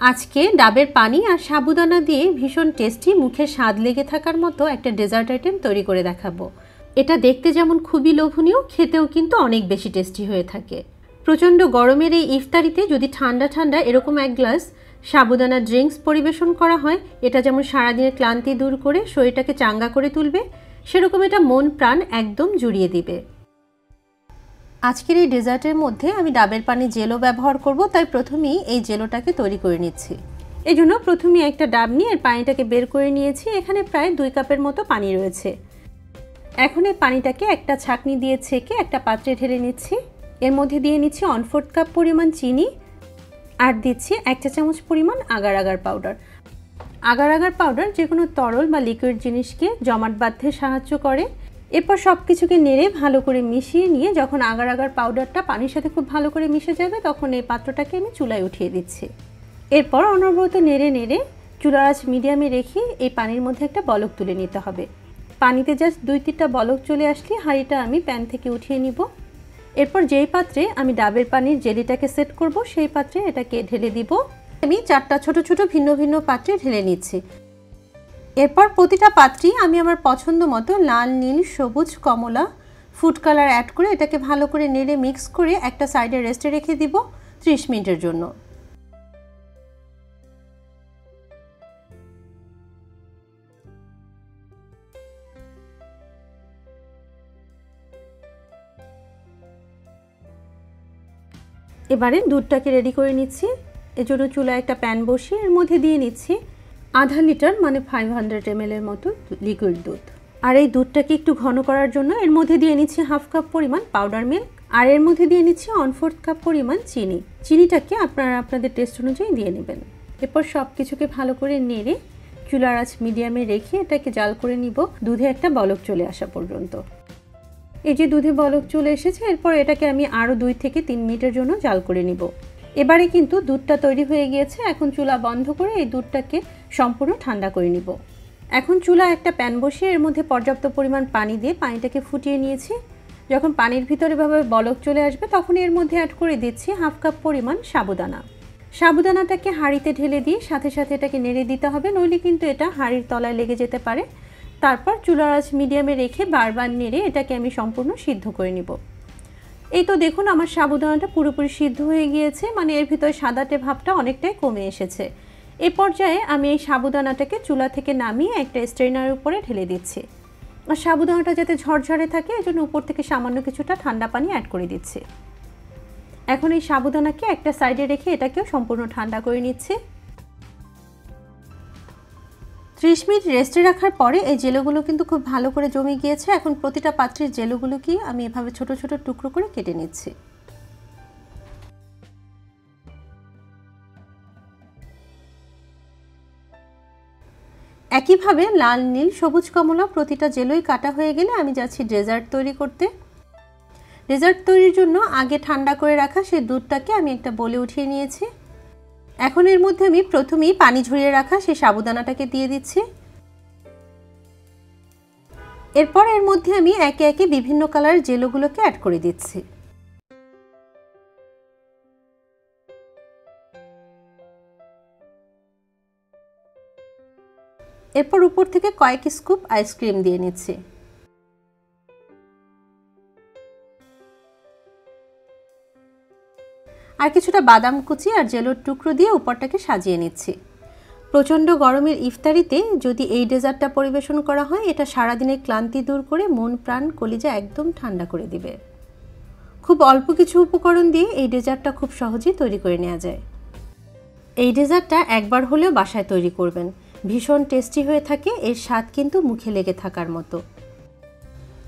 আজকে ডাবের পানি আর সাবুদানা দিয়ে ভীষণ টেস্টি, মুখে স্বাদ লেগে থাকার মতো একটা ডেজার্ট আইটেম তৈরি করে দেখাবো। এটা দেখতে যেমন খুবই লোভনীয়, খেতেও কিন্তু অনেক বেশি টেস্টি হয়ে থাকে। প্রচণ্ড গরমের এই ইফতারিতে যদি ঠান্ডা ঠান্ডা এরকম এক গ্লাস সাবুদানা ড্রিঙ্কস পরিবেশন করা হয়, এটা যেমন সারাদিনের ক্লান্তি দূর করে শরীরটাকে চাঙ্গা করে তুলবে, সেরকম এটা মন প্রাণ একদম জুড়িয়ে দিবে। আজকের এই ডেজার্টের মধ্যে আমি ডাবের পানি জেলো ব্যবহার করব, তাই প্রথমেই এই জেলোটাকে তৈরি করে নিচ্ছি। এই জন্য প্রথমে একটা ডাব নিয়ে এর পানিটাকে বের করে নিয়েছি। এখানে প্রায় 2 কাপের মতো পানি রয়েছে। এখন এই পানিটাকে একটা ছাঁকনি দিয়ে ছেঁকে একটা পাত্রে ঢেলে নিচ্ছি। এর মধ্যে দিয়ে নিচ্ছি 1/4 কাপ পরিমাণ চিনি, আর দিচ্ছি 1 চা চামচ পরিমাণ agar agar powder. Agar agar powder যে কোনো তরল বা লিকুইড জিনিসকে জমাট বাঁধতে সাহায্য করে। এরপর সব কিছুকে নেড়ে ভালো করে মিশিয়ে নিয়ে যখন আগার আগার পাউডারটা পানির সাথে খুব ভালো করে মিশে যাবে, তখন এই পাত্রটাকে আমি চুলায় উঠিয়ে দিচ্ছি। এরপর অনবরত নেড়ে নেড়ে চুলার আঁচ মিডিয়ামে রেখে এই পানির মধ্যে একটা বলক তুলে নিতে হবে। পানিতে জাস্ট 2-3টা বলক চলে আসলে হাঁড়িটা আমি প্যান থেকে উঠিয়ে নিব। এরপর যেই পাত্রে আমি ডাবের পানির জেলিটাকে সেট করব, সেই পাত্রে এটাকে ঢেলে দিব। আমি 4টা ছোট ছোট ভিন্ন ভিন্ন পাত্রে ঢেলে নিচ্ছি। এরপর প্রতিটা পাত্রেই আমি আমার পছন্দ মতো লাল, নীল, সবুজ, কমলা ফুড কালার অ্যাড করে এটাকে ভালো করে নেড়ে মিক্স করে একটা সাইডে রেস্টে রেখে দিব 30 মিনিটের জন্য। এবারে দুধটাকে রেডি করে নিচ্ছি। এজন্য চুলায় একটা প্যান বসিয়ে এর মধ্যে দিয়ে নিচ্ছি 1/2 লিটার মানে 500 ml এর মতো লিকুইড দুধ। আর এই দুধটাকে একটু ঘন করার জন্য এর মধ্যে দিয়ে নিচ্ছি 1/2 কাপ পরিমাণ পাউডার মিল্ক, আর এর মধ্যে দিয়ে নিচ্ছি 1/4 কাপ পরিমাণ চিনি। চিনিটাকে আপনারা আপনাদের টেস্ট অনুযায়ী দিয়ে নেবেন। এরপর সব কিছুকে ভালো করে নেড়ে চুলার আঁচ মিডিয়ামে রেখে এটাকে জাল করে নিব দুধে একটা বলক চলে আসা পর্যন্ত। এই যে দুধে বলক চলে এসেছে, এরপর এটাকে আমি আরও 2 থেকে 3 মিনিটের জন্য জাল করে নিব। এবারে কিন্তু দুধটা তৈরি হয়ে গিয়েছে। এখন চুলা বন্ধ করে এই দুধটাকে সম্পূর্ণ ঠান্ডা করে নিব। এখন চুলা একটা প্যান বসিয়ে এর মধ্যে পর্যাপ্ত পরিমাণ পানি দিয়ে পানিটাকে ফুটিয়ে নিয়েছি। যখন পানির ভিতরে এভাবে বলক চলে আসবে, তখন এর মধ্যে অ্যাড করে দিচ্ছি 1/2 কাপ পরিমাণ সাবুদানা। সাবুদানাটাকে হাঁড়িতে ঢেলে দিয়ে সাথে সাথে এটাকে নেড়ে দিতে হবে, নইলে কিন্তু এটা হাঁড়ির তলায় লেগে যেতে পারে। তারপর চুলার আঁচ মিডিয়ামে রেখে বারবার নেড়ে এটাকে আমি সম্পূর্ণ সিদ্ধ করে নিব। এই তো দেখুন আমার সাবুদানাটা পুরোপুরি সিদ্ধ হয়ে গিয়েছে, মানে এর ভিতরে সাদাটে ভাবটা অনেকটাই কমে এসেছে। এই পর্যায়ে আমি এই সাবুদানাটাকে চুলা থেকে নামিয়ে একটা স্ট্রেনারের উপরে ঢেলে দিচ্ছি। আর সাবুদানাটা যাতে ঝরঝরে থাকে, এজন্য উপর থেকে সামান্য কিছুটা ঠান্ডা পানি অ্যাড করে দিচ্ছি। এখন এই সাবুদানাকে একটা সাইডে রেখে এটাকেও সম্পূর্ণ ঠান্ডা করে নিচ্ছি। 30 মিনিট রেস্টে রাখার পরে এই জেলোগুলো কিন্তু খুব ভালো করে জমে গিয়েছে। এখন প্রতিটা পাত্রের জেলোগুলোকে আমি এভাবে ছোট ছোট টুকরো করে কেটে নিচ্ছি। একইভাবে লাল, নীল, সবুজ, কমলা প্রতিটা জেলোই কাটা হয়ে গেলে আমি যাচ্ছি ডেজার্ট তৈরি করতে। ডেজার্ট তৈরির জন্য আগে ঠান্ডা করে রাখা সেই দুধটাকে আমি একটা বলে উঠিয়ে নিয়েছি। এখন এর মধ্যে আমি প্রথমেই পানি ঝরিয়ে রাখা সেই সাবুদানাটাকে দিয়ে দিচ্ছি। এরপর এর মধ্যে আমি একে একে বিভিন্ন কালারের জেলোগুলোকে অ্যাড করে দিচ্ছি। এরপর উপর থেকে কয়েক স্কুপ আইসক্রিম দিয়ে নিচ্ছি। আর কিছুটা বাদাম কুচি আর জেলোর টুকরো দিয়ে উপরটাকে সাজিয়ে নিচ্ছি। প্রচণ্ড গরমের ইফতারিতে যদি এই ডেজার্টটা পরিবেশন করা হয়, এটা সারাদিনের ক্লান্তি দূর করে মন প্রাণ কলিজা একদম ঠান্ডা করে দিবে। খুব অল্প কিছু উপকরণ দিয়ে এই ডেজার্টটা খুব সহজেই তৈরি করে নেওয়া যায়। এই ডেজার্টটা একবার হলেও বাসায় তৈরি করবেন, ভীষণ টেস্টি হয়ে থাকে। এর স্বাদ কিন্তু মুখে লেগে থাকার মতো।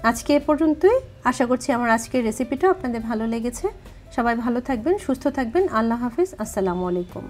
আজকে এ পর্যন্তই। আশা করছি আমার আজকের রেসিপিটা আপনাদের ভালো লেগেছে। সবাই ভালো থাকবেন, সুস্থ থাকবেন। আল্লাহ হাফেজ। আসসালামু আলাইকুম।